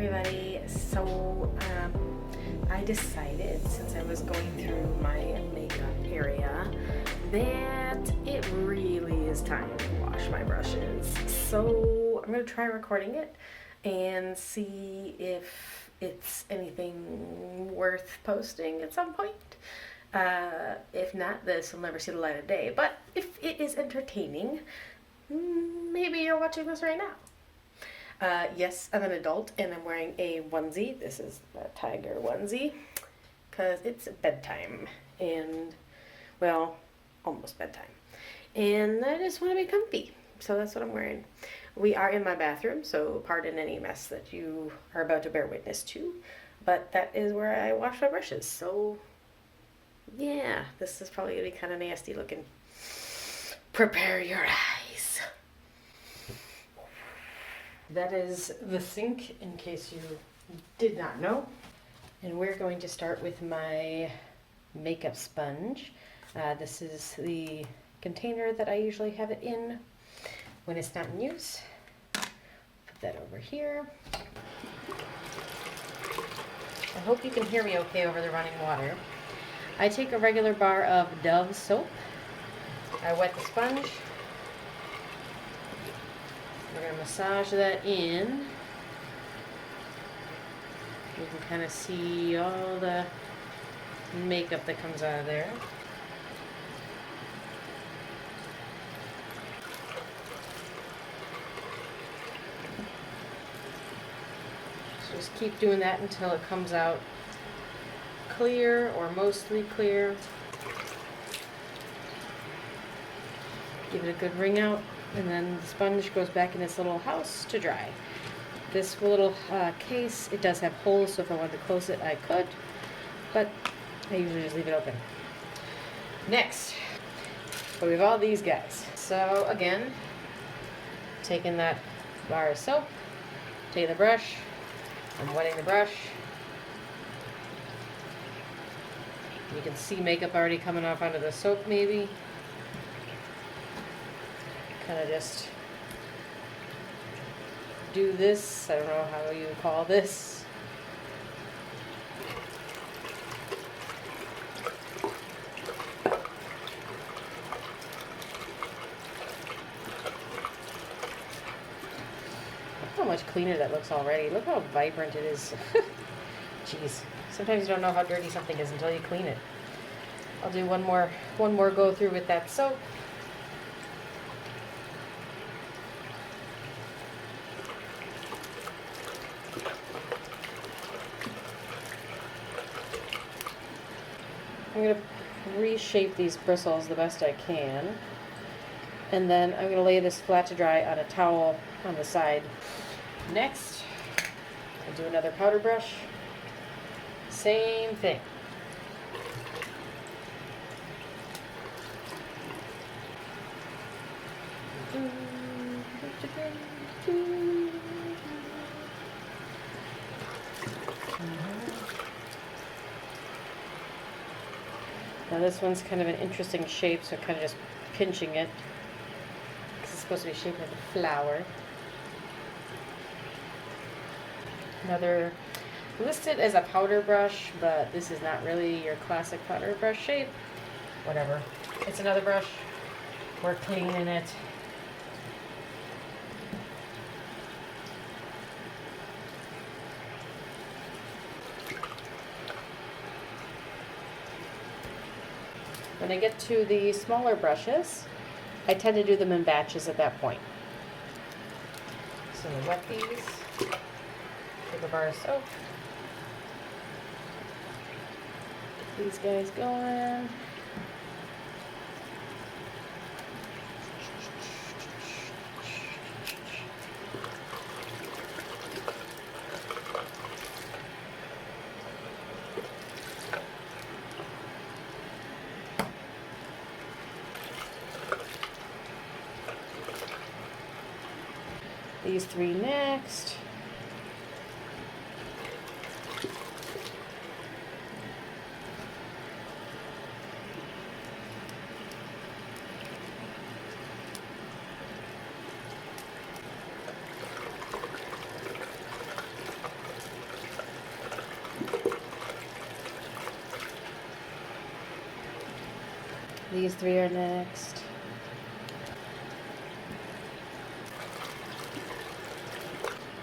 everybody. So I decided, since I was going through my makeup area, that it really is time to wash my brushes. So I'm going to try recording it and see if it's anything worth posting at some point. If not, this will never see the light of day. But if it is entertaining, maybe you're watching this right now. Yes, I'm an adult and I'm wearing a onesie. This is a tiger onesie because it's bedtime and, well, almost bedtime. And I just want to be comfy, so that's what I'm wearing. We are in my bathroom, so pardon any mess that you are about to bear witness to, but that is where I wash my brushes. So yeah, this is probably going to be kind of nasty looking. Prepare your eyes. That is the sink, in case you did not know. And we're going to start with my makeup sponge. This is the container that I usually have it in when it's not in use. Put that over here. I hope you can hear me okay over the running water. I take a regular bar of Dove soap. I wet the sponge. We're going to massage that in. You can kind of see all the makeup that comes out of there. So just keep doing that until it comes out clear or mostly clear. Give it a good wring out, and then the sponge goes back in its little house to dry. This little case, it does have holes, so if I wanted to close it, I could, but I usually just leave it open. Next, we have all these guys. So again, taking that bar of soap, taking the brush, I'm wetting the brush. You can see makeup already coming off onto the soap maybe. Kind of just do this. I don't know how you call this. Look how much cleaner that looks already. Look how vibrant it is. Jeez. Sometimes you don't know how dirty something is until you clean it. I'll do one more go through with that soap. I'm going to reshape these bristles the best I can. And then I'm going to lay this flat to dry on a towel on the side. Next, I'll do another powder brush. Same thing. Now this one's kind of an interesting shape, so kind of just pinching it, because it's supposed to be shaped like a flower. Another listed as a powder brush, but this is not really your classic powder brush shape. Whatever. It's another brush. We're cleaning it. When I get to the smaller brushes, I tend to do them in batches at that point. So I wet these, take a bar of soap, get these guys going. These three next. These three are next.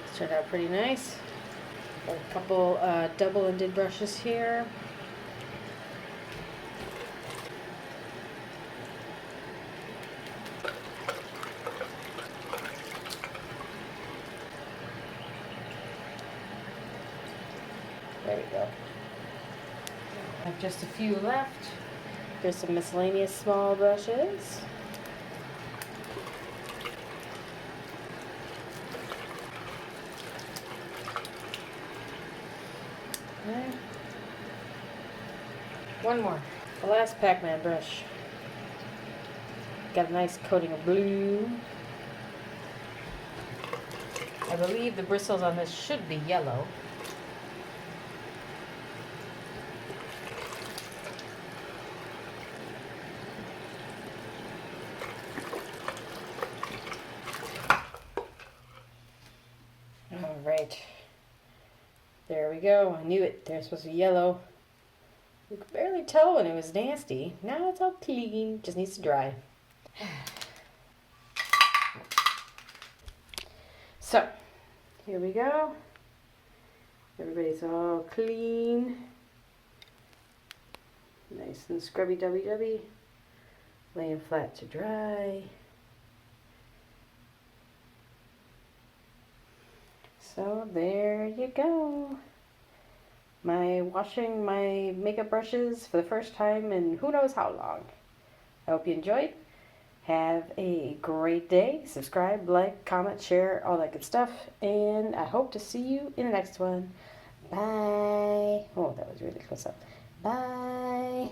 This turned out pretty nice. Got a couple double-ended brushes here. There we go. I have just a few left. There's some miscellaneous small brushes. Okay. One more. The last Pac-Man brush. Got a nice coating of blue. I believe the bristles on this should be yellow. Alright. There we go. I knew it. They're supposed to be yellow. You could barely tell when it was nasty. Now it's all clean. Just needs to dry. So, here we go. Everybody's all clean. Nice and scrubby dubby. Laying flat to dry. So there you go. Washing my makeup brushes for the first time in who knows how long. I hope you enjoyed. Have a great day. Subscribe, like, comment, share, all that good stuff. And I hope to see you in the next one. Bye. Oh, that was really close up. Bye.